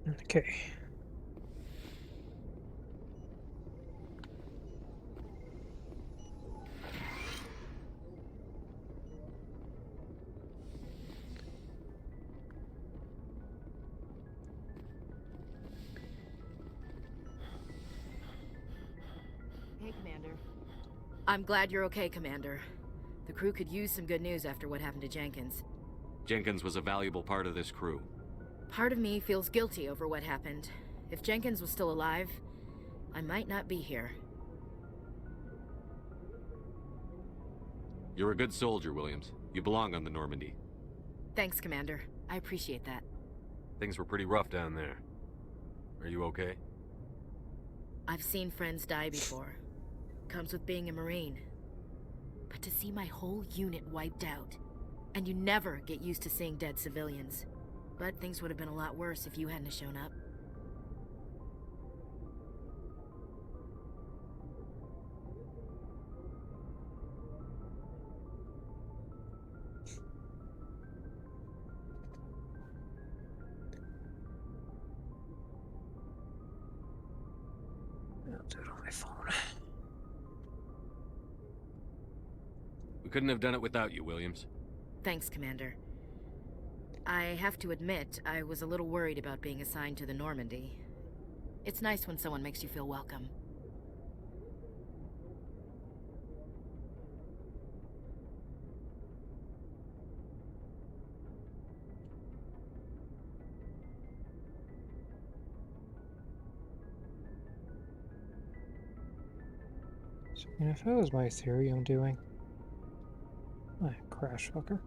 Okay. Hey, Commander. I'm glad you're okay, Commander. The crew could use some good news after what happened to Jenkins. Jenkins was a valuable part of this crew. Part of me feels guilty over what happened. If Jenkins was still alive, I might not be here. You're a good soldier, Williams. You belong on the Normandy. Thanks, Commander. I appreciate that. Things were pretty rough down there. Are you okay? I've seen friends die before. Comes with being a Marine. But to see my whole unit wiped out, and you never get used to seeing dead civilians. But things would have been a lot worse if you hadn't shown up. I'll do it on my phone. We couldn't have done it without you, Williams. Thanks, Commander. I have to admit, I was a little worried about being assigned to the Normandy. It's nice when someone makes you feel welcome. So, if that was my theory I'm doing. Ah, crash fucker.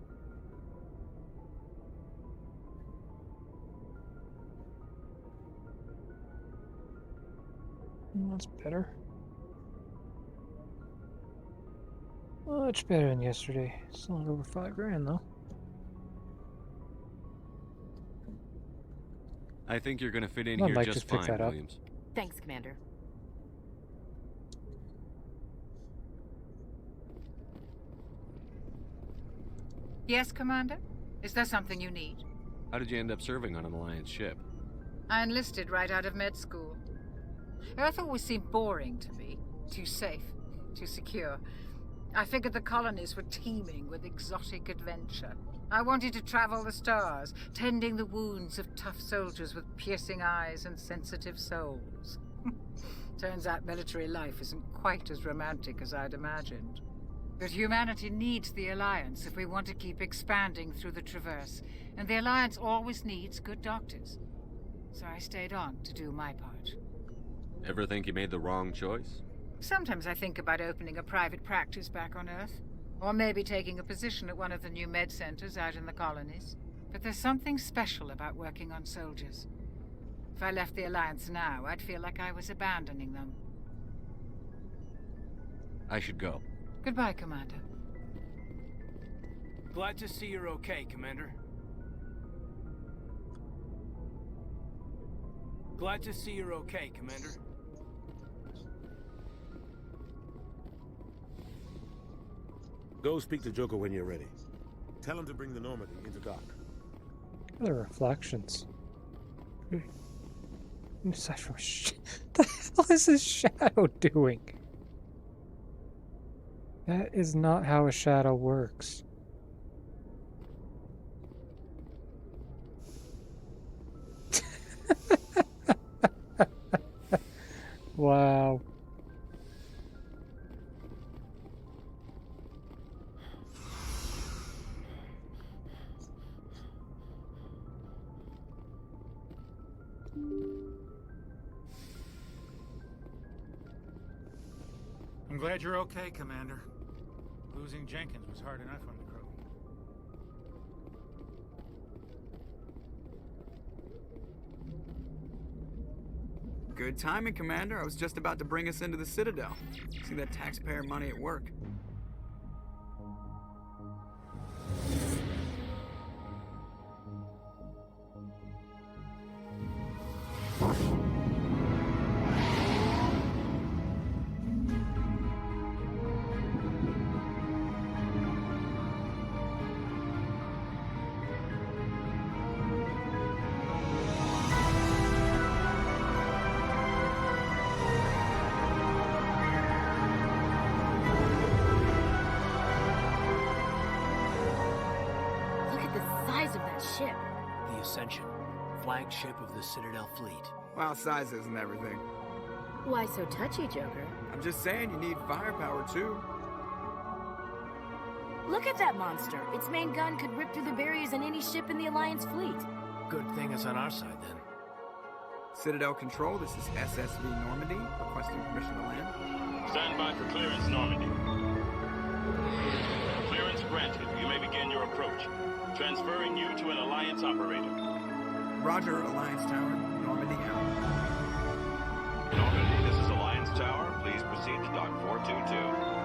That's better. Much better than yesterday. Still not over $5,000 though. I think you're gonna fit in I here might just just pick fine, that up. Williams. Thanks, Commander. Yes, Commander? Is there something you need? How did you end up serving on an Alliance ship? I enlisted right out of med school. Earth always seemed boring to me. Too safe, too secure. I figured the colonies were teeming with exotic adventure. I wanted to travel the stars, tending the wounds of tough soldiers with piercing eyes and sensitive souls. Turns out military life isn't quite as romantic as I'd imagined. But humanity needs the Alliance if we want to keep expanding through the Traverse, and the Alliance always needs good doctors. So I stayed on to do my part. Ever think you made the wrong choice? Sometimes I think about opening a private practice back on Earth, or maybe taking a position at one of the new med centers out in the colonies. But there's something special about working on soldiers. If I left the Alliance now, I'd feel like I was abandoning them. I should go. Goodbye, Commander. Glad to see you're okay, Commander. Glad to see you're okay, Commander. Go speak to Joker when you're ready. Tell him to bring the Normandy into dock. The reflections. Aside from the hell is this shadow doing? That is not how a shadow works. Wow. I'm glad you're okay, Commander. Losing Jenkins was hard enough on the crew. Good timing, Commander. I was just about to bring us into the Citadel. See that taxpayer money at work. Ascension, flagship of the Citadel fleet. Well, size isn't everything. Why so touchy, Joker? I'm just saying you need firepower too. Look at that monster. Its main gun could rip through the barriers in any ship in the Alliance fleet. Good thing it's on our side, then. Citadel Control, this is SSV Normandy, requesting permission to land. Stand by for clearance, Normandy. Clearance granted. You may begin your approach. Transferring you to an Alliance operator. Roger, Alliance Tower, Normandy out. Normandy, this is Alliance Tower. Please proceed to Dock 422.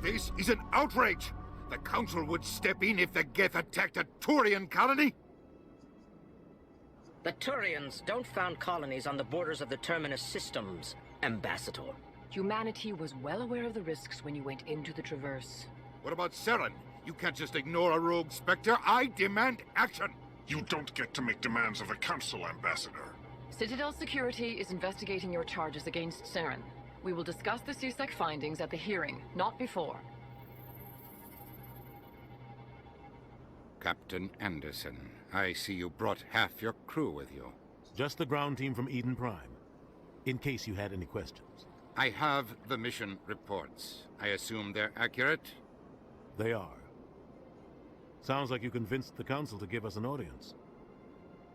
This is an outrage! The Council would step in if the Geth attacked a Turian colony? The Turians don't found colonies on the borders of the Terminus systems, Ambassador. Humanity was well aware of the risks when you went into the Traverse. What about Saren? You can't just ignore a rogue Spectre. I demand action! You don't get to make demands of the Council, Ambassador. Citadel Security is investigating your charges against Saren. We will discuss the CSEC findings at the hearing, not before. Captain Anderson, I see you brought half your crew with you. Just the ground team from Eden Prime, in case you had any questions. I have the mission reports. I assume they're accurate? They are. Sounds like you convinced the Council to give us an audience.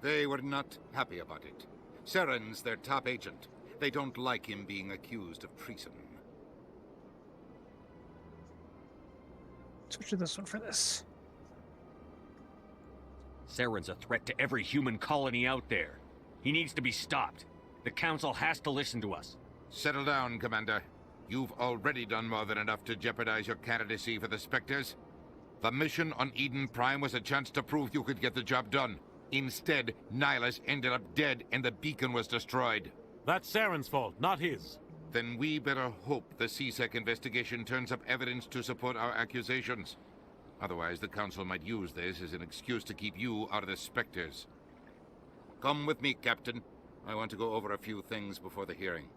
They were not happy about it. Saren's their top agent. They don't like him being accused of treason. Switch to this one for this. Saren's a threat to every human colony out there. He needs to be stopped. The Council has to listen to us. Settle down, Commander. You've already done more than enough to jeopardize your candidacy for the Spectres. The mission on Eden Prime was a chance to prove you could get the job done. Instead, Nihilus ended up dead and the beacon was destroyed. That's Saren's fault, not his. Then we better hope the CSEC investigation turns up evidence to support our accusations. Otherwise, the Council might use this as an excuse to keep you out of the Spectres. Come with me, Captain. I want to go over a few things before the hearing.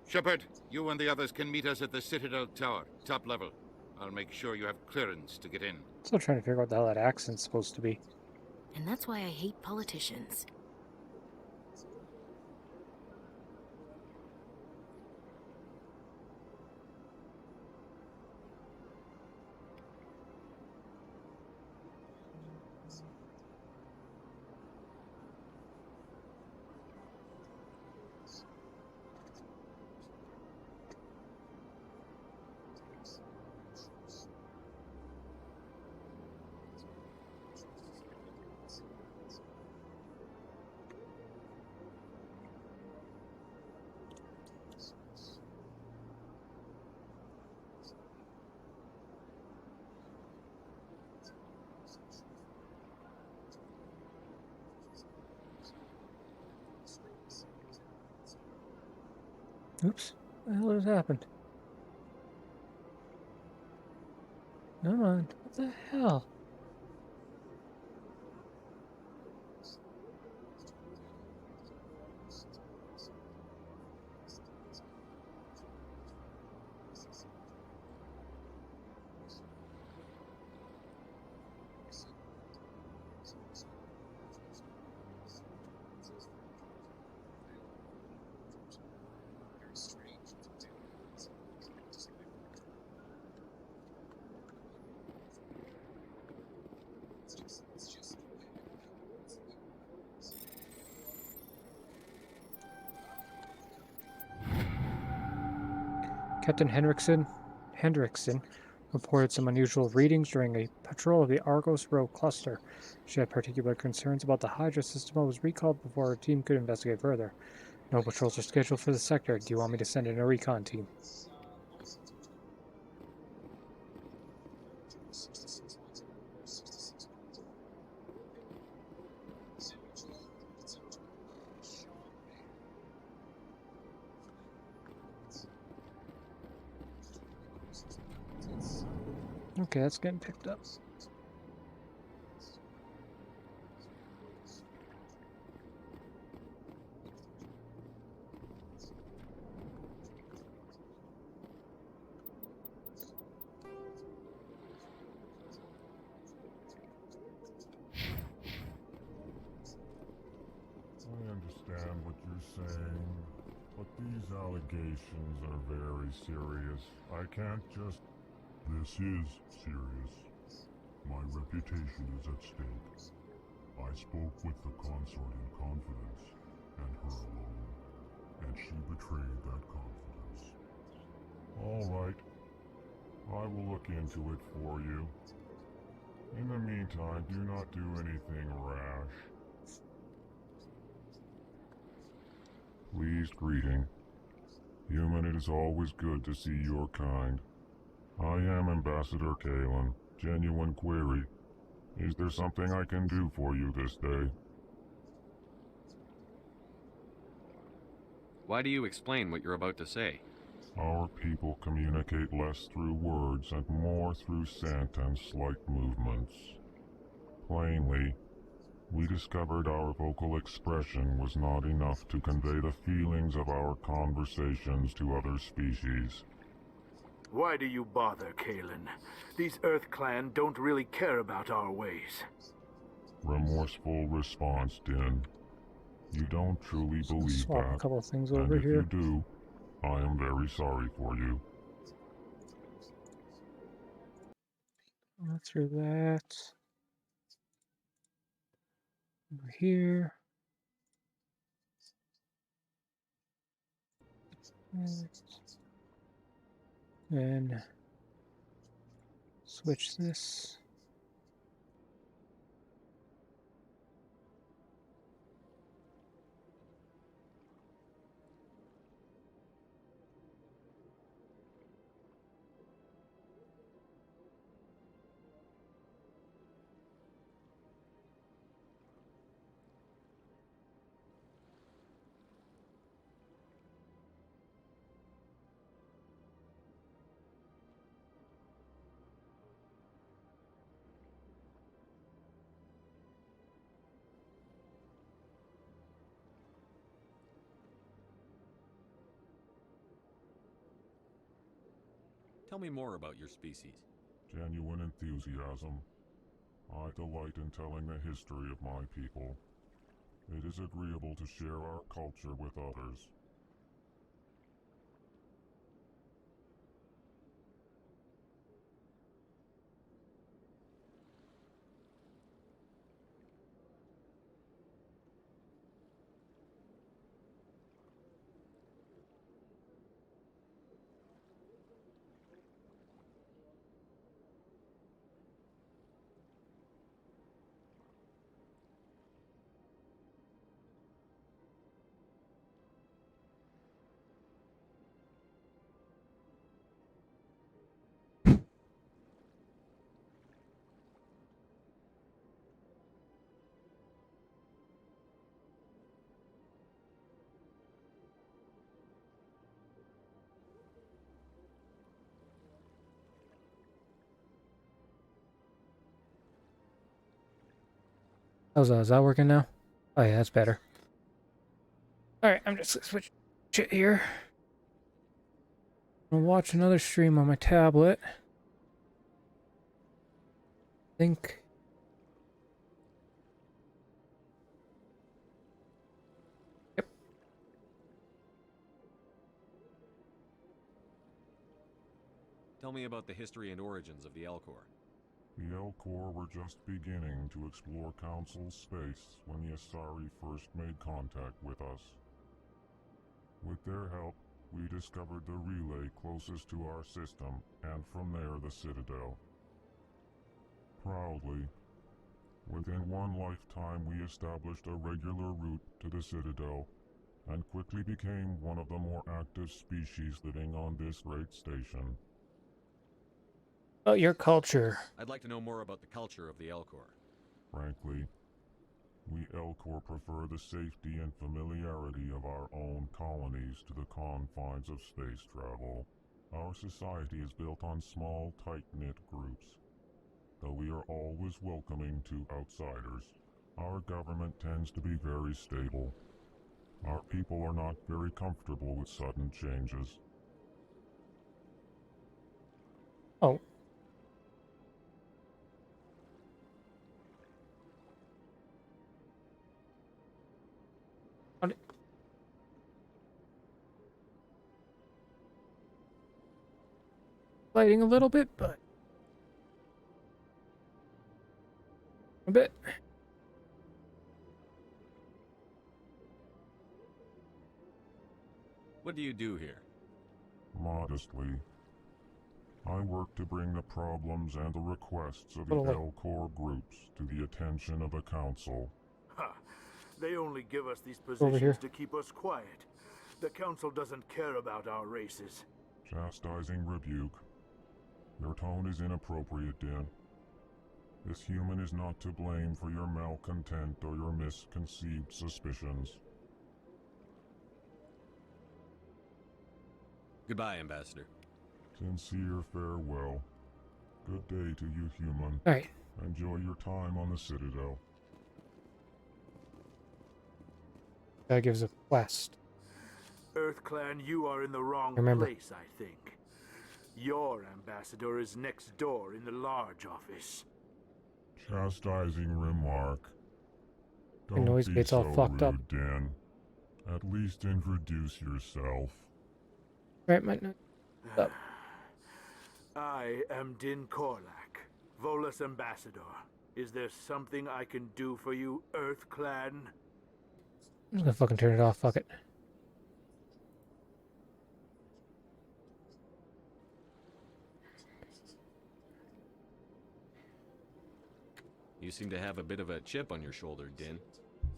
Shepard, you and the others can meet us at the Citadel Tower, top level. I'll make sure you have clearance to get in. Still trying to figure out what the hell that accent's supposed to be. And that's why I hate politicians. Oops. What the hell has happened? Come on. What the hell? Captain Hendrickson reported some unusual readings during a patrol of the Argos Row cluster. She had particular concerns about the Hydra system and was recalled before her team could investigate further. No patrols are scheduled for the sector. Do you want me to send in a recon team? Okay, that's getting picked up. I understand what you're saying, but these allegations are very serious. I can't just... This is serious. My reputation is at stake. I spoke with the consort in confidence, and her alone, and she betrayed that confidence. All right. I will look into it for you. In the meantime, do not do anything rash. Pleased greeting. Human, it is always good to see your kind. I am Ambassador Kalen. Genuine query. Is there something I can do for you this day? Why do you explain what you're about to say? Our people communicate less through words and more through scent and slight movements. Plainly, we discovered our vocal expression was not enough to convey the feelings of our conversations to other species. Why do you bother, Kalen? These Earth Clan don't really care about our ways. Remorseful response, Din. You don't truly believe Swap that. a couple things And over if here. you do, I am very sorry for you. Go through that. Over here. And switch this. Tell me more about your species. Genuine enthusiasm. I delight in telling the history of my people. It is agreeable to share our culture with others. Is that working now? Oh yeah, that's better. Alright, I'm just gonna switch it here. I'm gonna watch another stream on my tablet. I think. Yep. Tell me about the history and origins of the Elcor. The Elcor were just beginning to explore Council space when the Asari first made contact with us. With their help, we discovered the relay closest to our system, and from there the Citadel. Proudly, within one lifetime we established a regular route to the Citadel, and quickly became one of the more active species living on this great station. About your culture. I'd like to know more about the culture of the Elcor. Frankly, we Elcor prefer the safety and familiarity of our own colonies to the confines of space travel. Our society is built on small, tight-knit groups. Though we are always welcoming to outsiders, our government tends to be very stable. Our people are not very comfortable with sudden changes. Oh. Lighting a little bit, but a bit. What do you do here? Modestly, I work to bring the problems and the requests of the Totally. L-Corps groups to the attention of the Council. Ha! They only give us these Over here. positions to keep us quiet. The Council doesn't care about our races. Chastising rebuke. Your tone is inappropriate, Din. This human is not to blame for your malcontent or your misconceived suspicions. Goodbye, Ambassador. Sincere farewell. Good day to you, human. Alright. Enjoy your time on the Citadel. That gives a quest. EarthClan, you are in the wrong Remember. place, I think. Your ambassador is next door in the large office. Chastising remark. The Don't noise be gate's so all fucked up. rude, Dan. At least introduce yourself. Right, might not. Up. I am Din Korlak, Volus ambassador. Is there something I can do for you, EarthClan? I'm just gonna fucking turn it off. Fuck it. You seem to have a bit of a chip on your shoulder, Din.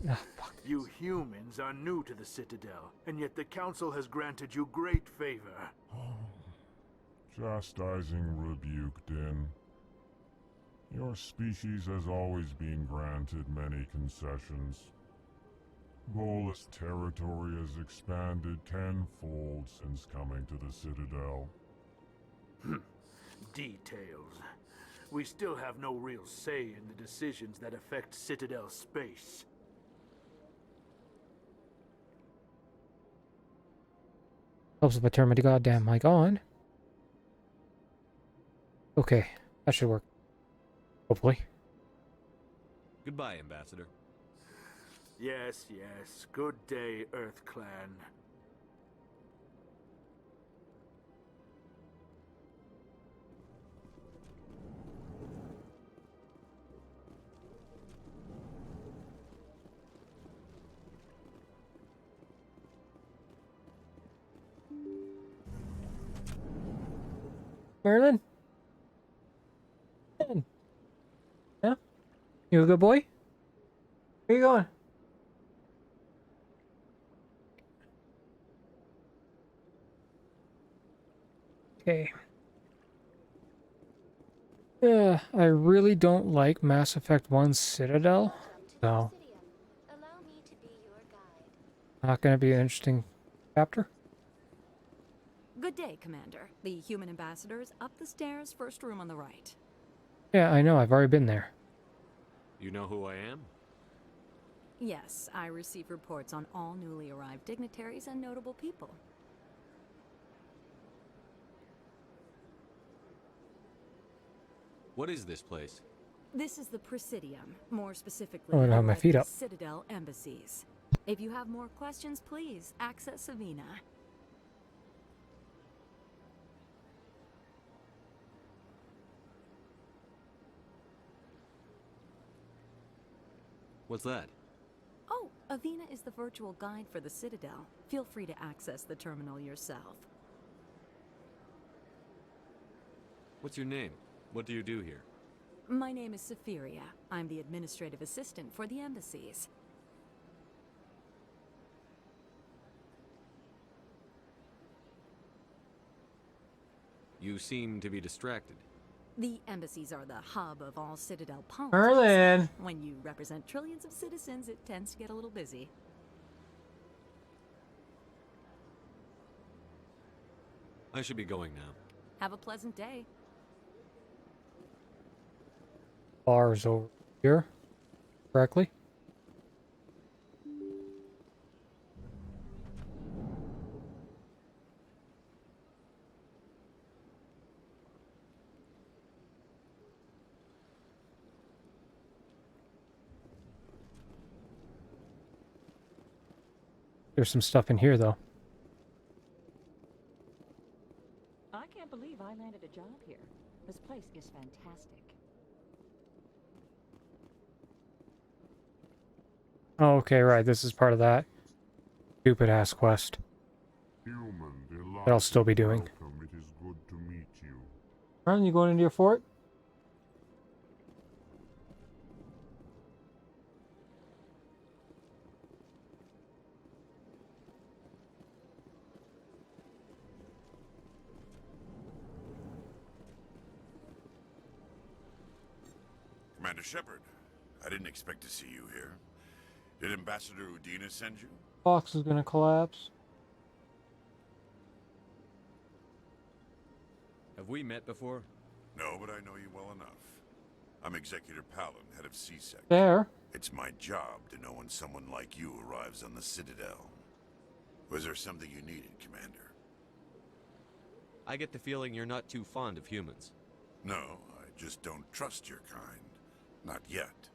Ah, fuck. You humans are new to the Citadel, and yet the Council has granted you great favor. Chastising rebuke, Din. Your species has always been granted many concessions. Volus territory has expanded tenfold since coming to the Citadel. Details. We still have no real say in the decisions that affect Citadel space. Helps if I turn my goddamn mic on. Okay, that should work. Hopefully. Goodbye, Ambassador. Yes, yes. Good day, EarthClan. Merlin? Merlin. Yeah? You a good boy? Where you going? Okay. Yeah, I really don't like Mass Effect 1 Citadel, so not gonna be an interesting chapter. Good day, Commander. The human ambassador is up the stairs, first room on the right. Yeah, I know, I've already been there. You know who I am? Yes, I receive reports on all newly arrived dignitaries and notable people. What is this place? This is the Presidium, more specifically, Oh, I don't have my the feet up. Citadel embassies. If you have more questions, please access Savina. What's that? Oh, Avina is the virtual guide for the Citadel. Feel free to access the terminal yourself. What's your name? What do you do here? My name is Safiria. I'm the administrative assistant for the embassies. You seem to be distracted. The embassies are the hub of all Citadel politics. Merlin! When you represent trillions of citizens, it tends to get a little busy. I should be going now. Have a pleasant day. Bar's over here. Correctly? There's some stuff in here, though. I can't believe I landed a job here. This place is fantastic. Oh, okay, right. This is part of that stupid-ass quest that I'll still be doing. Welcome. It is good to meet you. Ryan, you going into your fort? Commander Shepard, I didn't expect to see you here. Did Ambassador Udina send you? Box is gonna collapse. Have we met before? No, but I know you well enough. I'm Executor Palin, head of CSEC. There. It's my job to know when someone like you arrives on the Citadel. Was there something you needed, Commander? I get the feeling you're not too fond of humans. No, I just don't trust your kind. Not yet.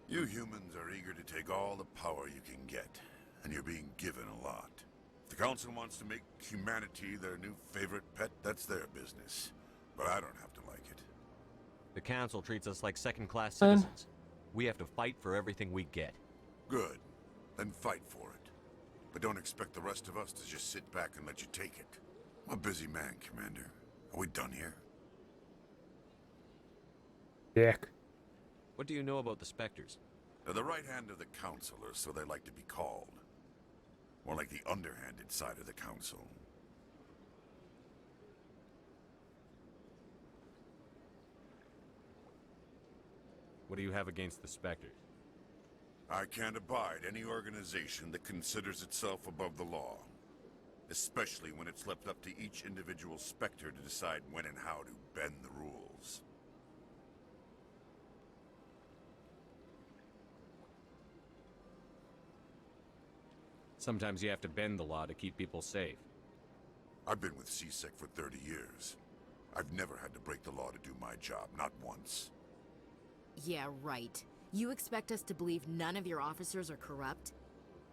You humans are eager to take all the power you can get, and you're being given a lot. If the Council wants to make humanity their new favorite pet, that's their business. But I don't have to like it. The Council treats us like second-class citizens. We have to fight for everything we get. Good. Then fight for it. But don't expect the rest of us to just sit back and let you take it. I'm a busy man, Commander. Are we done here? Dick. What do you know about the Spectres? They're the right hand of the Council, or so they like to be called. More like the underhanded side of the Council. What do you have against the Spectres? I can't abide any organization that considers itself above the law. Especially when it's left up to each individual Spectre to decide when and how to bend the rules. Sometimes you have to bend the law to keep people safe. I've been with CSEC for 30 years. I've never had to break the law to do my job, not once. Yeah, right. You expect us to believe none of your officers are corrupt?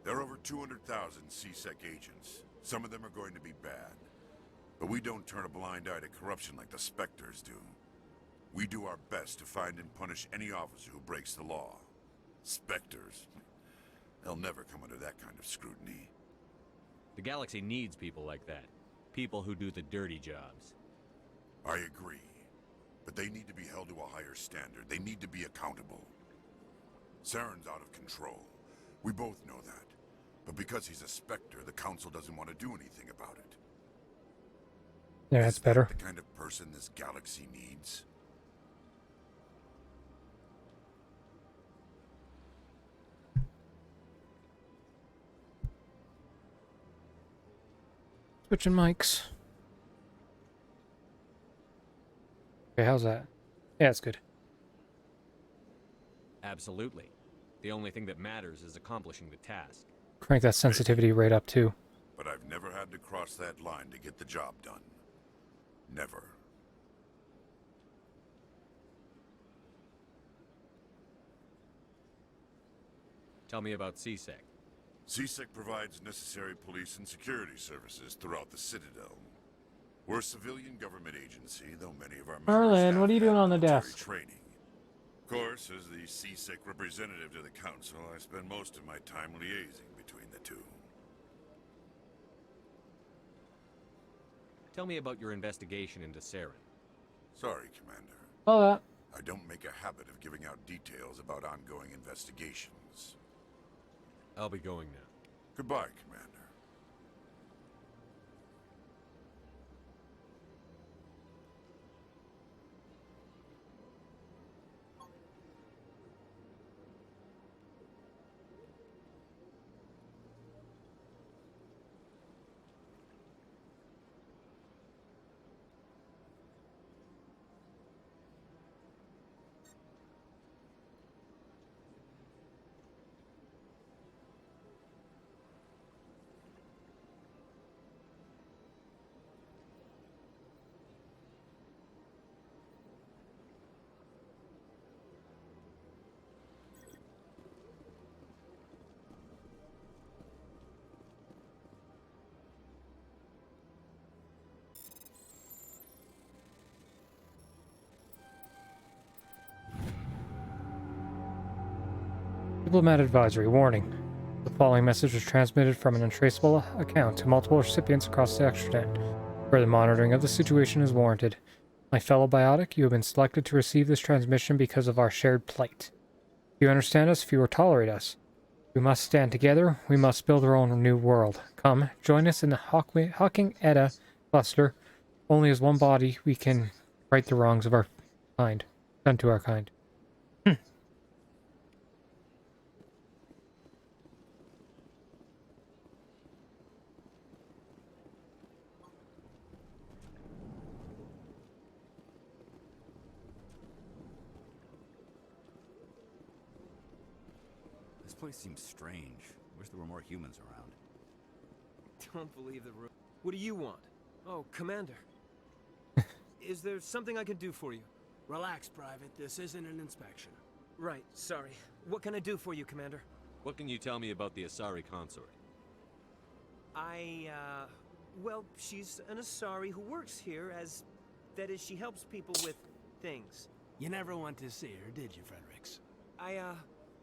There are over 200,000 CSEC agents. Some of them are going to be bad. But we don't turn a blind eye to corruption like the Spectres do. We do our best to find and punish any officer who breaks the law. Spectres? They'll never come under that kind of scrutiny. The galaxy needs people like that. People who do the dirty jobs. I agree. But they need to be held to a higher standard. They need to be accountable. Saren's out of control. We both know that. But because he's a Spectre, the Council doesn't want to do anything about it. Yeah, that's better. The kind of person this galaxy needs? Switching mics. Okay, how's that? Yeah, it's good. Absolutely. The only thing that matters is accomplishing the task. Crank that sensitivity right up, too. But I've never had to cross that line to get the job done. Never. Tell me about CSEC. CSEC provides necessary police and security services throughout the Citadel. We're a civilian government agency, though many of our members Merlin, what are you have doing on the military desk? training. Of course, as the CSEC representative to the Council, I spend most of my time liaising between the two. Tell me about your investigation into Saren. Sorry, Commander. Oh, that. I don't make a habit of giving out details about ongoing investigations. I'll be going now. Goodbye, Commander. Diplomat advisory. Warning. The following message was transmitted from an untraceable account to multiple recipients across the extranet. Further monitoring of the situation is warranted. My fellow biotic, you have been selected to receive this transmission because of our shared plight. You understand us, few will tolerate us. We must stand together. We must build our own new world. Come, join us in the Hawking Edda cluster. Only as one body we can right the wrongs of our kind, done to our kind. This place seems strange. Wish there were more humans around. Don't believe the room. What do you want? Oh, Commander. Is there something I can do for you? Relax, Private. This isn't an inspection. Right, sorry. What can I do for you, Commander? What can you tell me about the Asari consort? Well, she's an Asari who works here as... That is, she helps people with things. You never went to see her, did you, Fredericks?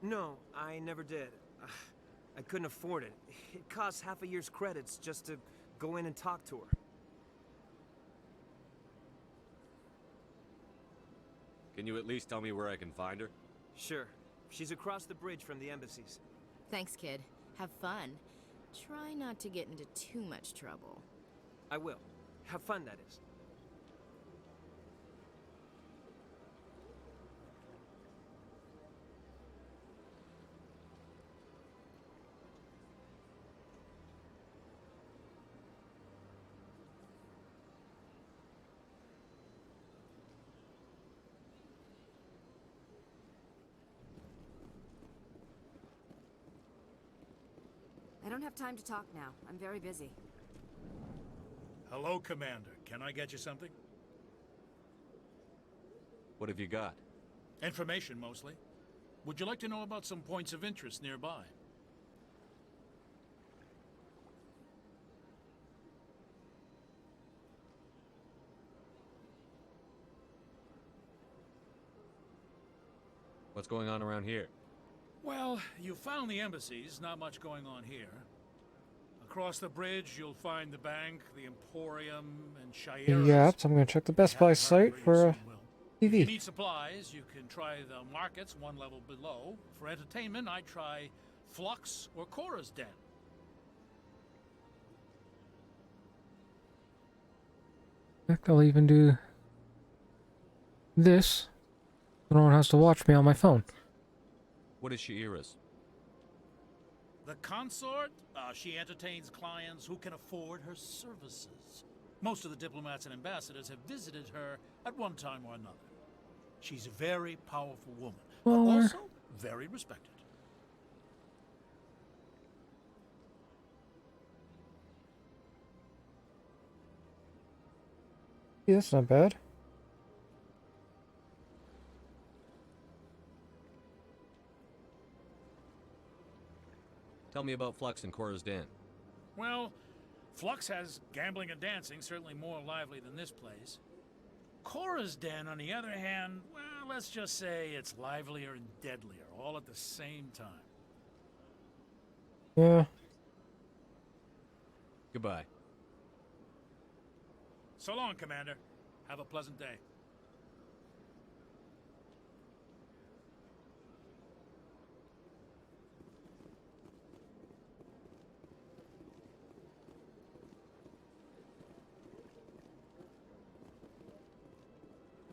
No, I never did. I couldn't afford it. It costs half a year's credits just to go in and talk to her. Can you at least tell me where I can find her? Sure. She's across the bridge from the embassies. Thanks, kid. Have fun. Try not to get into too much trouble. I will. Have fun, that is. I don't have time to talk now. I'm very busy. Hello, Commander. Can I get you something? What have you got? Information, mostly. Would you like to know about some points of interest nearby? What's going on around here? Well, you found the embassies, not much going on here. Across the bridge, you'll find the bank, the Emporium, and Shire. Yeah, so I'm going to check the Best Buy site for If you TV. need supplies, you can try the markets one level below. For entertainment, I'd try Flux or Cora's Den. Heck, I'll even do this. No one has to watch me on my phone. What is Shi'ira's? The consort, she entertains clients who can afford her services. Most of the diplomats and ambassadors have visited her at one time or another. She's a very powerful woman, but also very respected. Yeah, that's not bad. Tell me about Flux and Cora's Den. Well, Flux has gambling and dancing, certainly more lively than this place. Cora's Den, on the other hand, well, let's just say it's livelier and deadlier, all at the same time. Yeah. Goodbye. So long, Commander. Have a pleasant day.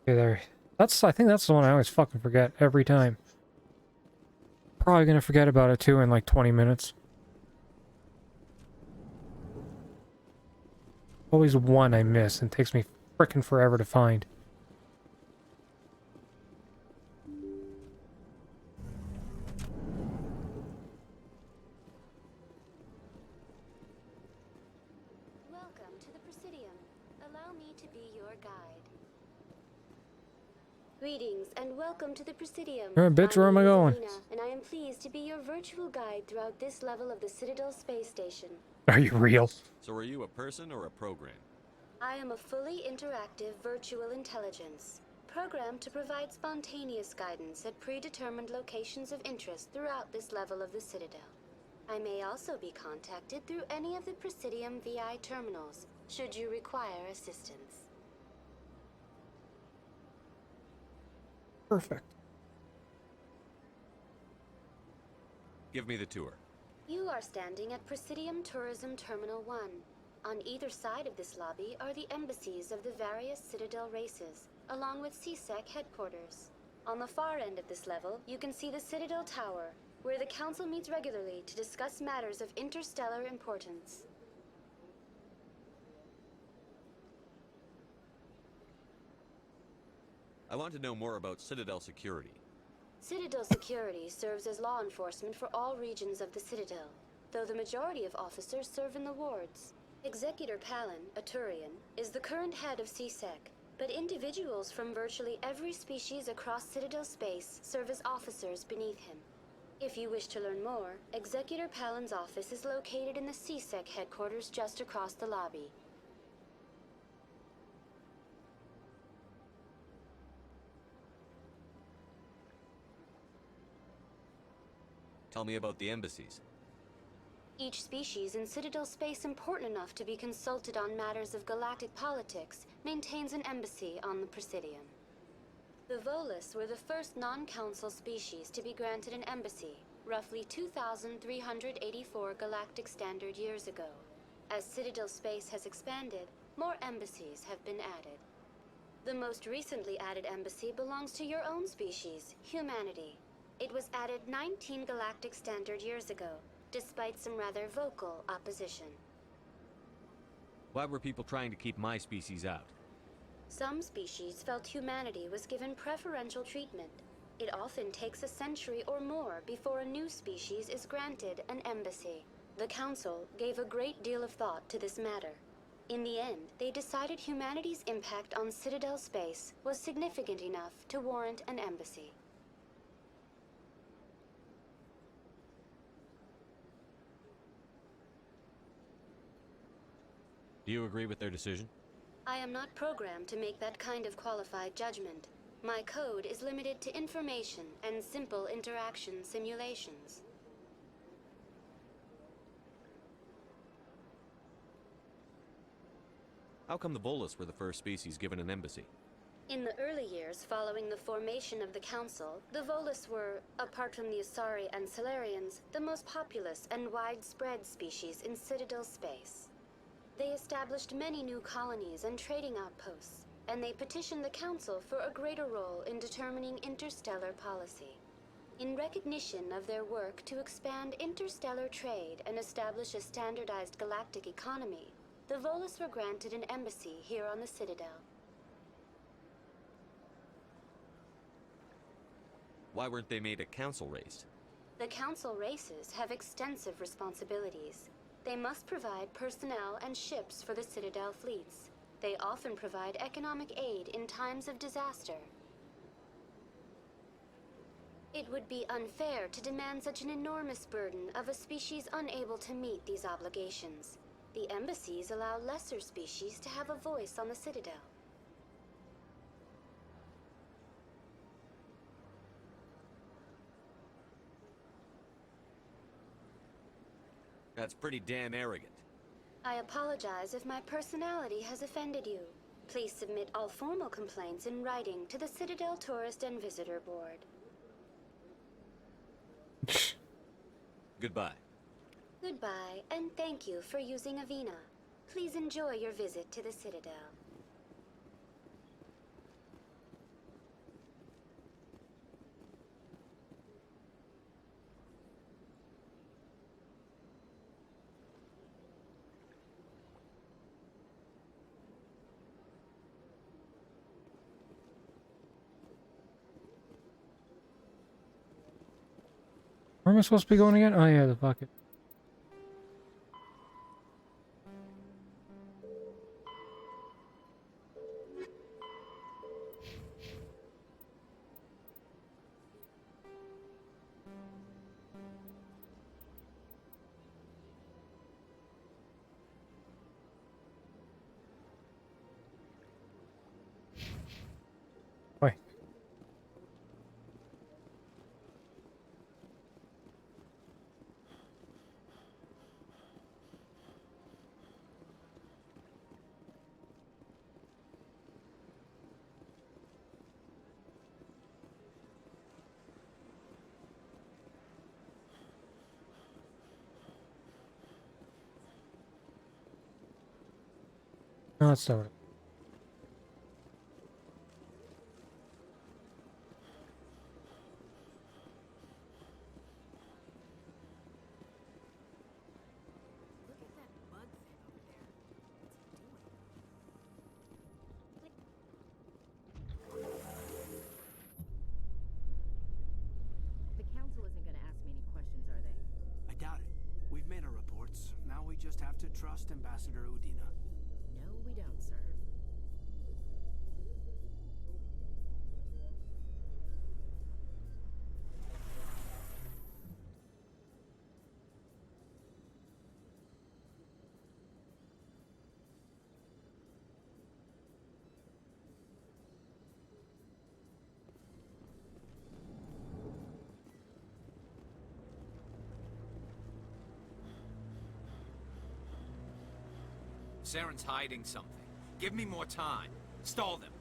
Okay, there. I think that's the one I always fucking forget every time. Probably gonna forget about it too in like 20 minutes. Always one I miss and takes me frickin' forever to find. Welcome to the Presidium. Allow me to be your guide. Greetings and welcome to the Presidium. Alright, bitch, where am I My name going? is Alina, and I am pleased to be your virtual guide throughout this level of the Citadel space station. Are you real? So are you a person or a program? I am a fully interactive virtual intelligence. programmed to provide spontaneous guidance at predetermined locations of interest throughout this level of the Citadel. I may also be contacted through any of the Presidium VI terminals, should you require assistance. Perfect. Give me the tour. You are standing at Presidium Tourism Terminal 1. On either side of this lobby are the embassies of the various Citadel races, along with CSEC headquarters. On the far end of this level, you can see the Citadel Tower, where the Council meets regularly to discuss matters of interstellar importance. I want to know more about Citadel security. Citadel security serves as law enforcement for all regions of the Citadel, though the majority of officers serve in the wards. Executor Palin, a Turian, is the current head of CSEC, but individuals from virtually every species across Citadel space serve as officers beneath him. If you wish to learn more, Executor Palin's office is located in the CSEC headquarters just across the lobby. Tell me about the embassies. Each species in Citadel space important enough to be consulted on matters of galactic politics maintains an embassy on the Presidium. The Volus were the first non-council species to be granted an embassy, roughly 2,384 galactic standard years ago. As Citadel space has expanded, more embassies have been added. The most recently added embassy belongs to your own species, humanity. It was added 19 galactic standard years ago, despite some rather vocal opposition. Why were people trying to keep my species out? Some species felt humanity was given preferential treatment. It often takes a century or more before a new species is granted an embassy. The Council gave a great deal of thought to this matter. In the end, they decided humanity's impact on Citadel space was significant enough to warrant an embassy. Do you agree with their decision? I am not programmed to make that kind of qualified judgment. My code is limited to information and simple interaction simulations. How come the Volus were the first species given an embassy? In the early years following the formation of the Council, the Volus were, apart from the Asari and Solarians, the most populous and widespread species in Citadel space. They established many new colonies and trading outposts, and they petitioned the Council for a greater role in determining interstellar policy. In recognition of their work to expand interstellar trade and establish a standardized galactic economy, the Volus were granted an embassy here on the Citadel. Why weren't they made a council race? The Council races have extensive responsibilities. They must provide personnel and ships for the Citadel fleets. They often provide economic aid in times of disaster. It would be unfair to demand such an enormous burden of a species unable to meet these obligations. The embassies allow lesser species to have a voice on the Citadel. That's pretty damn arrogant. I apologize if my personality has offended you. Please submit all formal complaints in writing to the Citadel Tourist and Visitor Board. Goodbye. Goodbye, and thank you for using Avina. Please enjoy your visit to the Citadel. Where am I supposed to be going again? Oh yeah, the bucket. Wait. No, that's not. The council isn't going to ask me any questions, are they? I doubt it. We've made our reports. Now we just have to trust Ambassador Udina. No, we don't, sir. Saren's hiding something. Give me more time. Stall them.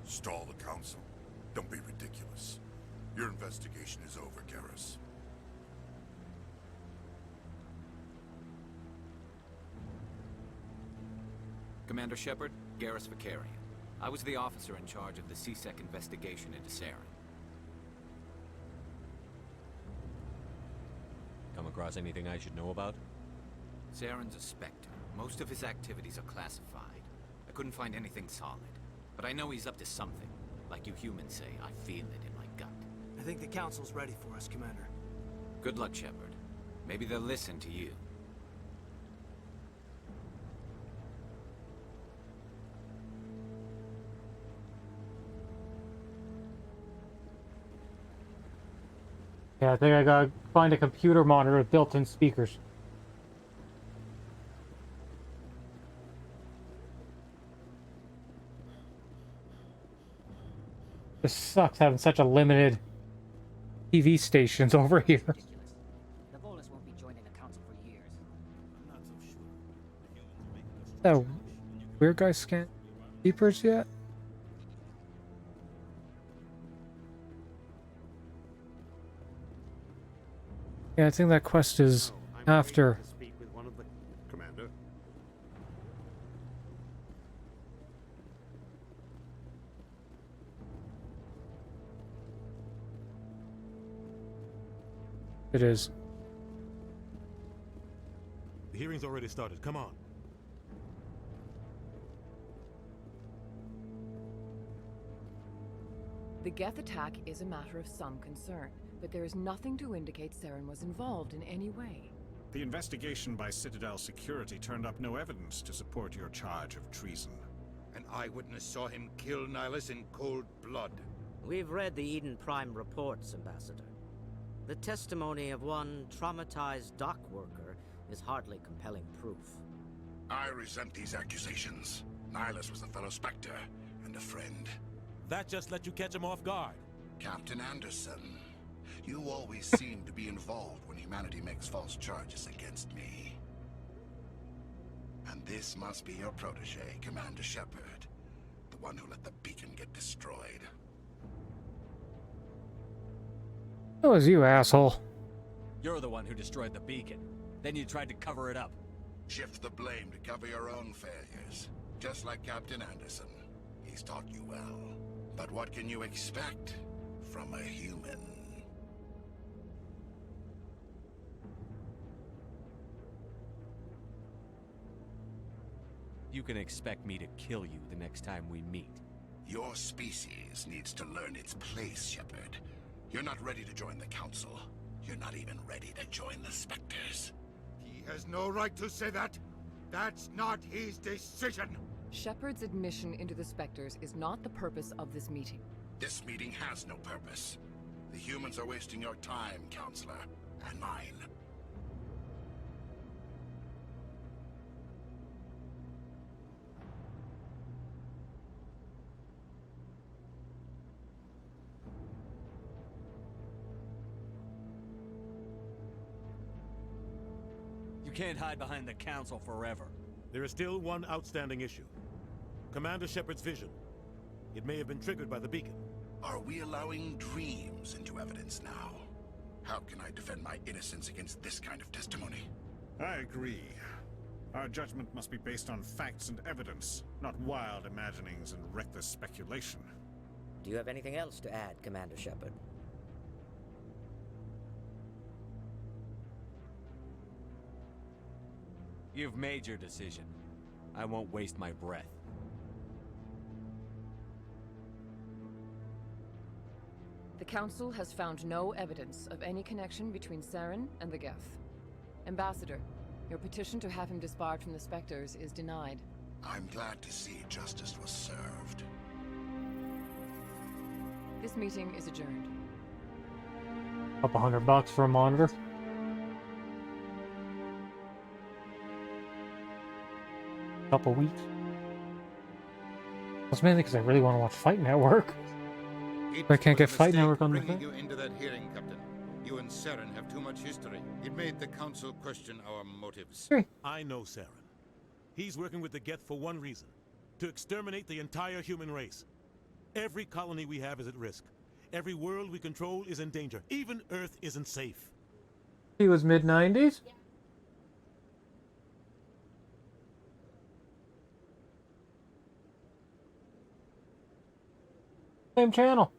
Stall the council? Don't be ridiculous. Your investigation is over, Garrus. Commander Shepard, Garrus Vakarian. I was the officer in charge of the CSEC investigation into Saren. Come across anything I should know about? Saren's a Spectre. Most of his activities are classified. I couldn't find anything solid. But I know he's up to something. Like you humans say, I feel it in my gut. I think the council's ready for us, Commander. Good luck, Shepard. Maybe they'll listen to you. Yeah, I think I gotta find a computer monitor with built-in speakers. This sucks having such a limited TV stations over here. The Volus won't be joining the council for years. I'm not so sure. That weird guy scan keepers yet? Yeah, I think that quest is after. Speak with one of the commander. It is. The hearing's already started. Come on. The Geth attack is a matter of some concern, but there is nothing to indicate Saren was involved in any way. The investigation by Citadel Security turned up no evidence to support your charge of treason. An eyewitness saw him kill Nihilus in cold blood. We've read the Eden Prime reports, Ambassador. The testimony of one traumatized dock worker is hardly compelling proof. I resent these accusations. Nihilus was a fellow Spectre and a friend. That just let you catch him off guard. Captain Anderson, you always seem to be involved when humanity makes false charges against me. And this must be your protege, Commander Shepard, the one who let the beacon get destroyed. That was you, asshole. You're the one who destroyed the beacon. Then you tried to cover it up. Shift the blame to cover your own failures, just like Captain Anderson. He's taught you well. But what can you expect from a human? You can expect me to kill you the next time we meet. Your species needs to learn its place, Shepard. You're not ready to join the Council. You're not even ready to join the Spectres. He has no right to say that. That's not his decision. Shepard's admission into the Spectres is not the purpose of this meeting. This meeting has no purpose. The humans are wasting your time, Counselor, and mine. You can't hide behind the Council forever. There is still one outstanding issue. Commander Shepard's vision. It may have been triggered by the beacon. Are we allowing dreams into evidence now? How can I defend my innocence against this kind of testimony? I agree. Our judgment must be based on facts and evidence, not wild imaginings and reckless speculation. Do you have anything else to add, Commander Shepard? You've made your decision. I won't waste my breath. The Council has found no evidence of any connection between Saren and the Geth. Ambassador, your petition to have him disbarred from the Spectres is denied. I'm glad to see justice was served. This meeting is adjourned. Couple $100 for a monitor. Couple weeks. That's mainly because I really want to watch Fight Network. But I can't get Fight Network on the bringing thing. you into that hearing, Captain. You and Saren have too much history. It made the Council question our motives. I know Saren. He's working with the Geth for one reason. To exterminate the entire human race. Every colony we have is at risk. Every world we control is in danger. Even Earth isn't safe. He was mid-90s. Same channel.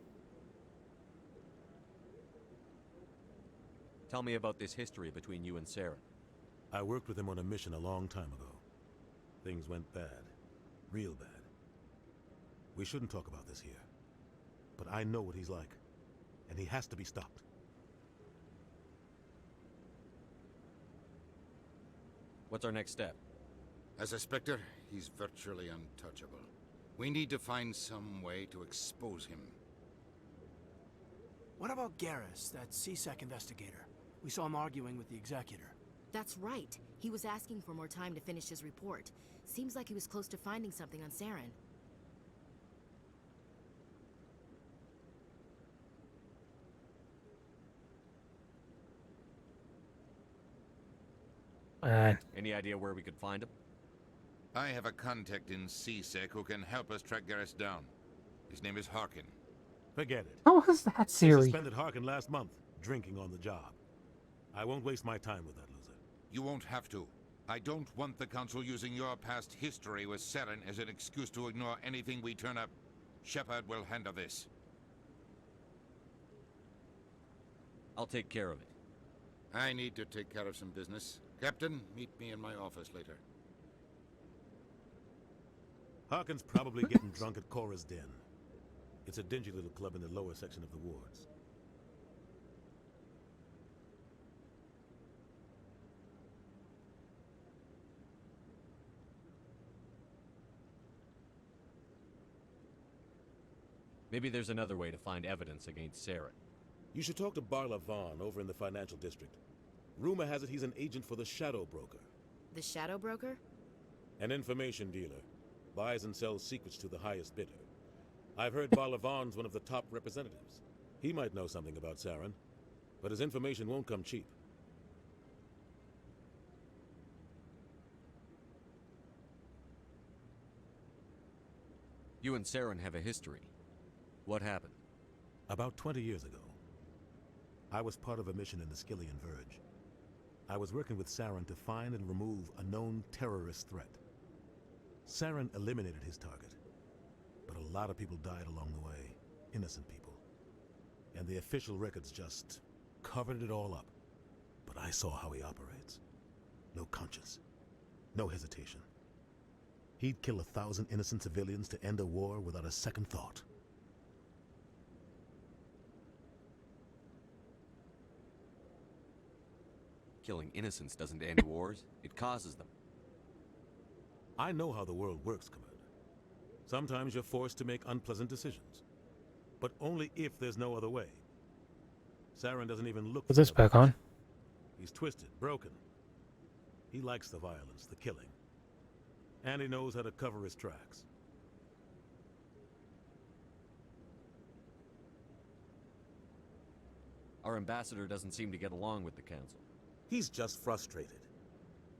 Tell me about this history between you and Saren. I worked with him on a mission a long time ago. Things went bad. Real bad. We shouldn't talk about this here. But I know what he's like. And he has to be stopped. What's our next step? As a Spectre, he's virtually untouchable. We need to find some way to expose him. What about Garrus, that CSEC investigator? We saw him arguing with the Executor. That's right. He was asking for more time to finish his report. Seems like he was close to finding something on Saren. Any idea where we could find him? I have a contact in CSEC who can help us track Garrus down. His name is Harkin. Forget it. How was that, They Siri? suspended Harkin last month, drinking on the job. I won't waste my time with that loser. You won't have to. I don't want the Council using your past history with Saren as an excuse to ignore anything we turn up. Shepard will handle this. I'll take care of it. I need to take care of some business. Captain, meet me in my office later. Harkin's probably getting drunk at Cora's Den. It's a dingy little club in the lower section of the wards. Maybe there's another way to find evidence against Saren. You should talk to Barla Vaughn over in the financial district. Rumor has it he's an agent for the Shadow Broker. The Shadow Broker? An information dealer. Buys and sells secrets to the highest bidder. I've heard Barla Vaughn's one of the top representatives. He might know something about Saren, but his information won't come cheap. You and Saren have a history. What happened? About 20 years ago, I was part of a mission in the Skillian Verge. I was working with Saren to find and remove a known terrorist threat. Saren eliminated his target, but a lot of people died along the way, innocent people. And the official records just covered it all up. But I saw how he operates. No conscience, no hesitation. He'd kill 1,000 innocent civilians to end a war without a second thought. Killing innocents doesn't end wars, it causes them. I know how the world works, Commander. Sometimes you're forced to make unpleasant decisions. But only if there's no other way. Saren doesn't even look Put this back on. He's twisted, broken. He likes the violence, the killing. And he knows how to cover his tracks. Our ambassador doesn't seem to get along with the Council. He's just frustrated.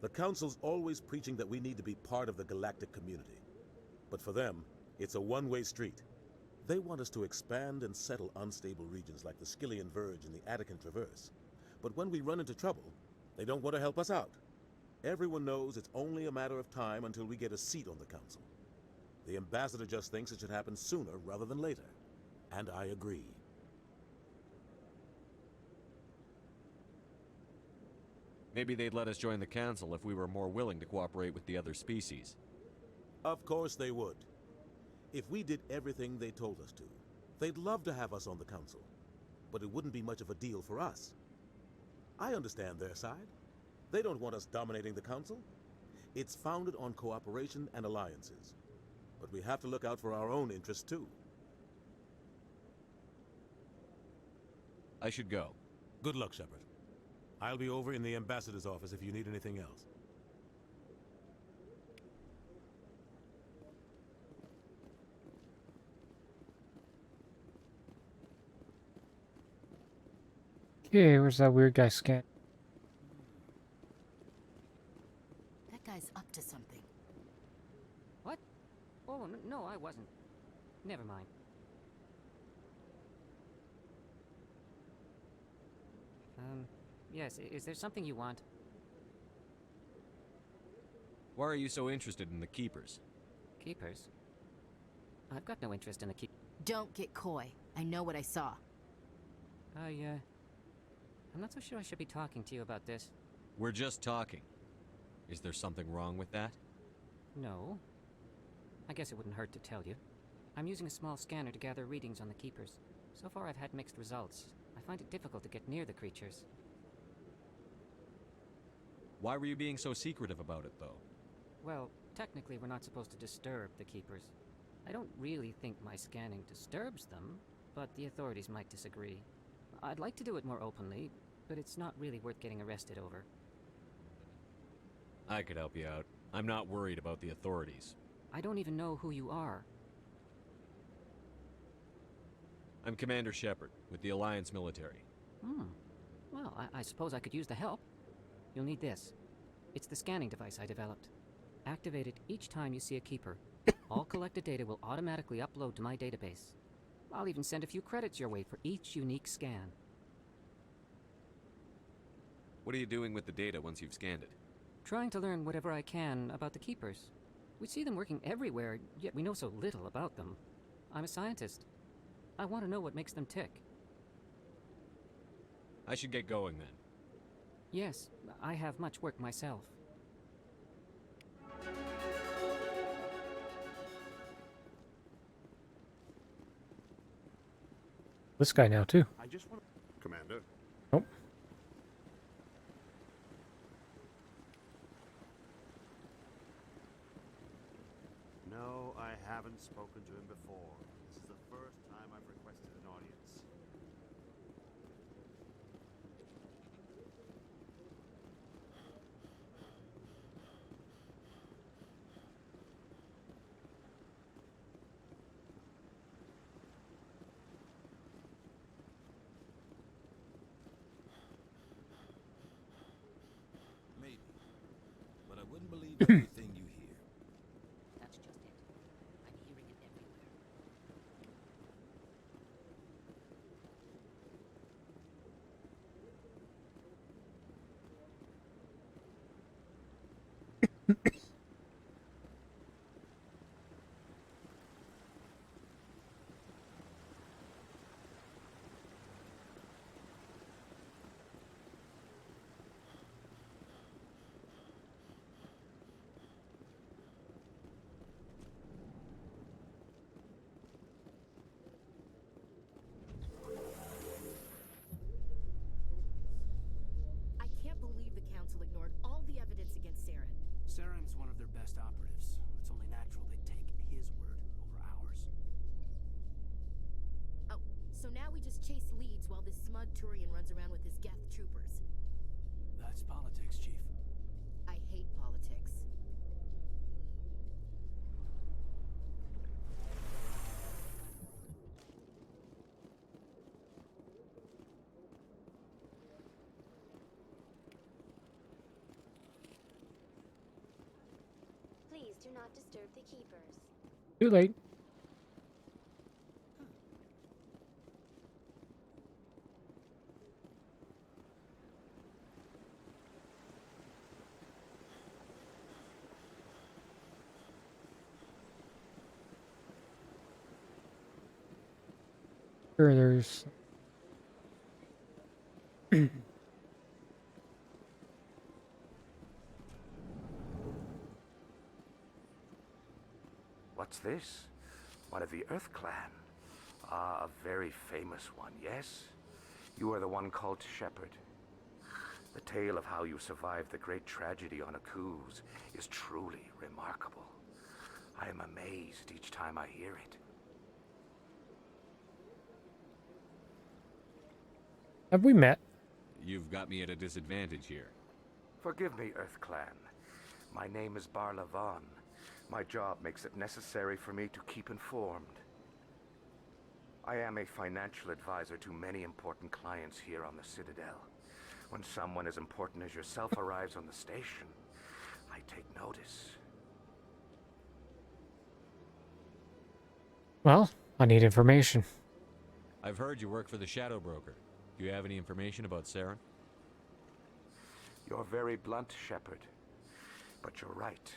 The Council's always preaching that we need to be part of the galactic community. But for them, it's a one-way street. They want us to expand and settle unstable regions like the Skillian Verge and the Attican Traverse. But when we run into trouble, they don't want to help us out. Everyone knows it's only a matter of time until we get a seat on the Council. The ambassador just thinks it should happen sooner rather than later. And I agree. Maybe they'd let us join the council if we were more willing to cooperate with the other species. Of course they would. If we did everything they told us to, they'd love to have us on the council. But it wouldn't be much of a deal for us. I understand their side. They don't want us dominating the council. It's founded on cooperation and alliances. But we have to look out for our own interests too. I should go. Good luck, Shepard. I'll be over in the ambassador's office if you need anything else. Okay, where's that weird guy scan? That guy's up to something. What? Oh, no, I wasn't. Never mind. Yes, is there something you want? Why are you so interested in the Keepers? Keepers? I've got no interest in the Don't get coy. I know what I saw. I'm not so sure I should be talking to you about this. We're just talking. Is there something wrong with that? No. I guess it wouldn't hurt to tell you. I'm using a small scanner to gather readings on the Keepers. So far I've had mixed results. I find it difficult to get near the creatures. Why were you being so secretive about it, though? Well, technically we're not supposed to disturb the Keepers. I don't really think my scanning disturbs them, but the authorities might disagree. I'd like to do it more openly, but it's not really worth getting arrested over. I could help you out. I'm not worried about the authorities. I don't even know who you are. I'm Commander Shepard, with the Alliance military. Well, I suppose I could use the help. You'll need this. It's the scanning device I developed. Activate it each time you see a Keeper. All collected data will automatically upload to my database. I'll even send a few credits your way for each unique scan. What are you doing with the data once you've scanned it? Trying to learn whatever I can about the Keepers. We see them working everywhere, yet we know so little about them. I'm a scientist. I want to know what makes them tick. I should get going then. Yes, I have much work myself. This guy now too. I just want Commander. Nope. No, I haven't spoken to him before. This is the first time I've requested an audience. Maybe. But I wouldn't believe everything you hear. That's just it. I'm hearing it everywhere. I can't believe the Council ignored all the evidence against Saren. Saren's one of their best operatives. It's only natural they'd take his word over ours. Oh, so now we just chase leads while this smug Turian runs around with his Geth troopers. That's politics, Chief. I hate politics. Please do not disturb the Keepers. Too late. Sure, there's... What's this? One of the Earth Clan. Ah, a very famous one, yes? You are the one called Shepherd. The tale of how you survived the great tragedy on Akuz is truly remarkable. I am amazed each time I hear it. Have we met? You've got me at a disadvantage here. Forgive me, Earth Clan. My name is Barla Vaughn. My job makes it necessary for me to keep informed. I am a financial advisor to many important clients here on the Citadel. When someone as important as yourself arrives on the station, I take notice. Well, I need information. I've heard you work for the Shadow Broker. Do you have any information about Saren? You're very blunt, Shepard. But you're right.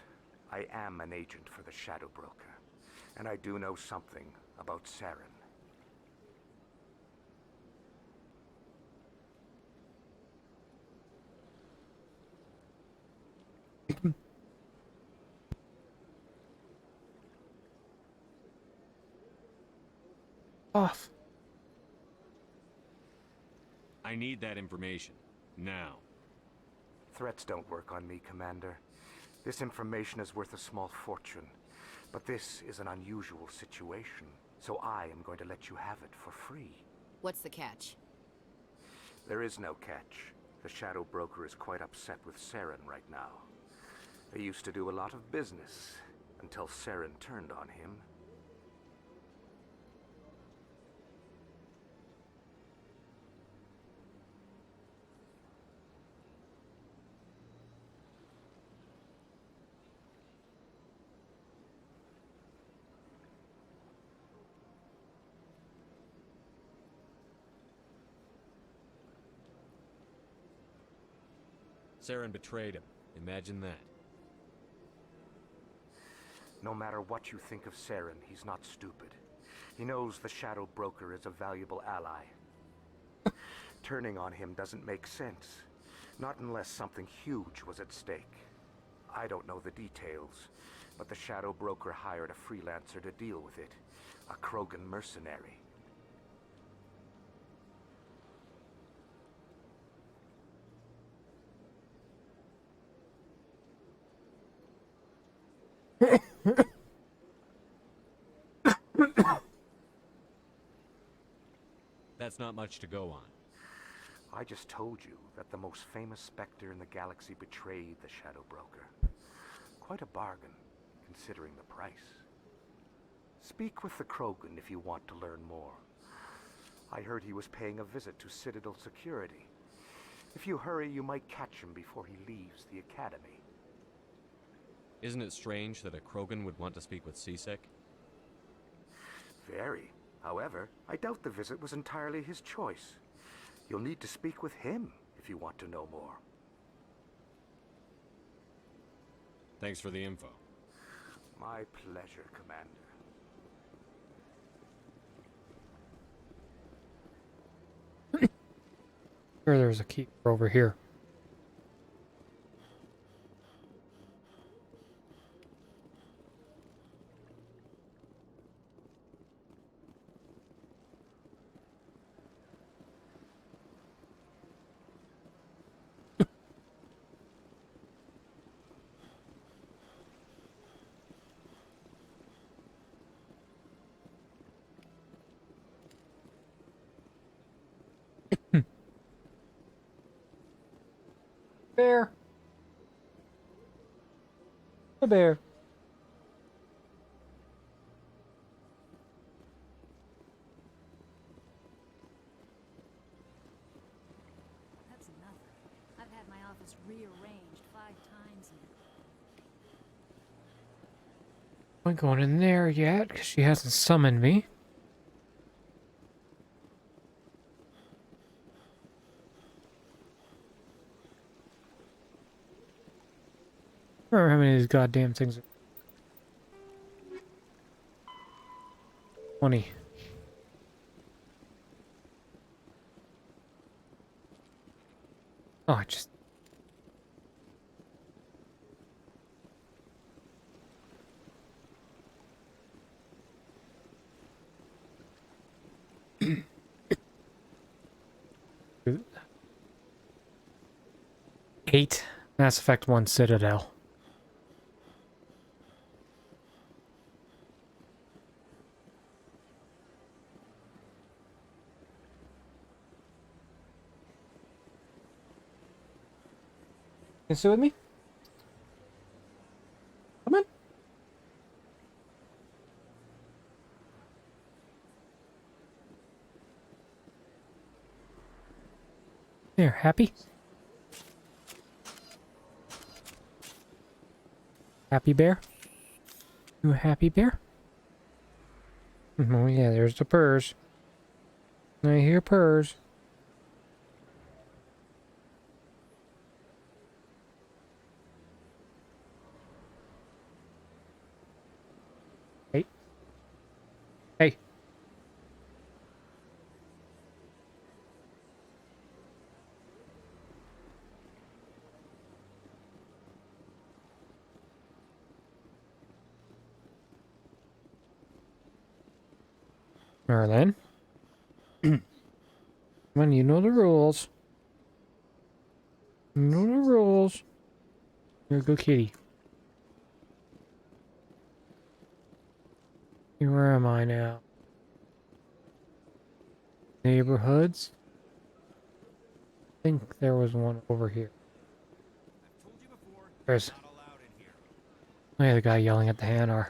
I am an agent for the Shadow Broker. And I do know something about Saren. Off. I need that information. Now. Threats don't work on me, Commander. This information is worth a small fortune. But this is an unusual situation, so I am going to let you have it for free. What's the catch? There is no catch. The Shadow Broker is quite upset with Saren right now. They used to do a lot of business, until Saren turned on him. Saren betrayed him. Imagine that. No matter what you think of Saren, he's not stupid. He knows the Shadow Broker is a valuable ally. Turning on him doesn't make sense. Not unless something huge was at stake. I don't know the details, but the Shadow Broker hired a freelancer to deal with it. A Krogan mercenary. That's not much to go on. I just told you that the most famous Spectre in the galaxy betrayed the Shadow Broker. Quite a bargain, considering the price. Speak with the Krogan if you want to learn more. I heard he was paying a visit to Citadel security. If you hurry, you might catch him before he leaves the Academy. Isn't it strange that a Krogan would want to speak with C-Sec? Very. However, I doubt the visit was entirely his choice. You'll need to speak with him if you want to know more. Thanks for the info. My pleasure, Commander. Sure, there's a keeper over here. Bear. A bear. That's nothing. I've had my office rearranged 5 times now. I'm not going in there yet because she hasn't summoned me. I don't remember how many of these goddamn things are. 20. Oh, I just... Eight. Mass Effect 1 Citadel. You sit with me? Come on. There, happy? Happy bear? You a happy bear? Oh yeah, there's the purrs. I hear purrs. Hey. Hey. Merlin. Come on, you know the rules. You know the rules. You're a good kitty. Where am I now? Neighborhoods? I think there was one over here. There's... Oh yeah, the guy yelling at the Hanar.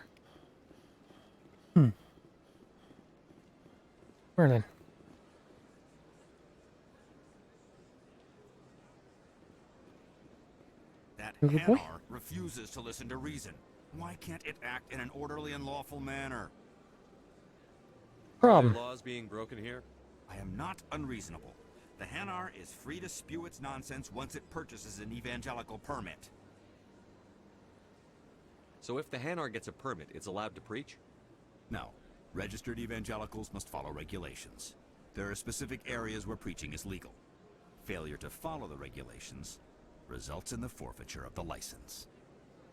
Merlin. That You a good boy? Hanar refuses to listen to reason. Why can't it act in an orderly and lawful manner? Problem. Are there laws being broken here? I am not unreasonable. The Hanar is free to spew its nonsense once it purchases an evangelical permit. So if the Hanar gets a permit, it's allowed to preach? No. Registered evangelicals must follow regulations. There are specific areas where preaching is legal. Failure to follow the regulations results in the forfeiture of the license.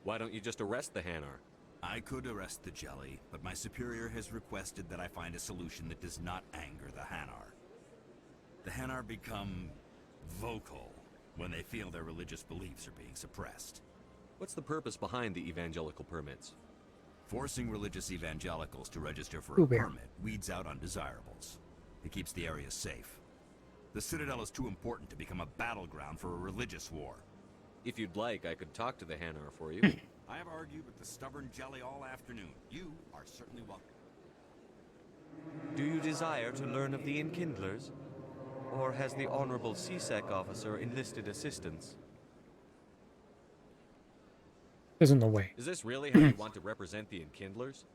Why don't you just arrest the Hanar? I could arrest the jelly, but my superior has requested that I find a solution that does not anger the Hanar. The Hanar become vocal when they feel their religious beliefs are being suppressed. What's the purpose behind the evangelical permits? Forcing religious evangelicals to register for a permit weeds out undesirables. It keeps the area safe. The Citadel is too important to become a battleground for a religious war. If you'd like, I could talk to the Hanar for you. I have argued with the stubborn jelly all afternoon. You are certainly welcome. Do you desire to learn of the Enkindlers? Or has the Honorable CSEC officer enlisted assistance? Isn't the way. Is this really how you want to represent the Enkindlers?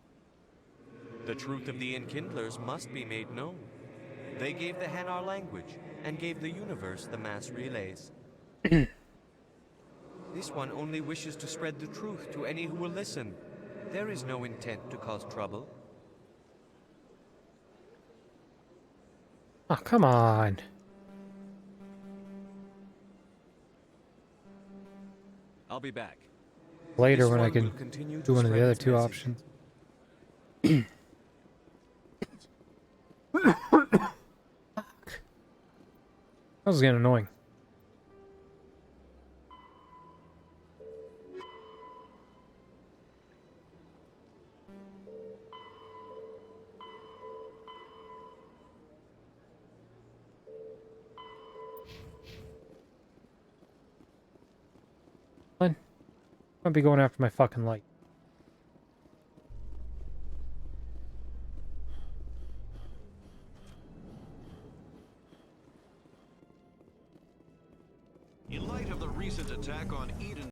The truth of the Enkindlers must be made known. They gave the Hanar language, and gave the universe the mass relays. This one only wishes to spread the truth to any who will listen. There is no intent to cause trouble. Oh, come on. I'll be back. Later This when I one can will continue do to one of the spread other its two message. options. Fuck. That was getting annoying. Fine. I'll be going after my fucking light.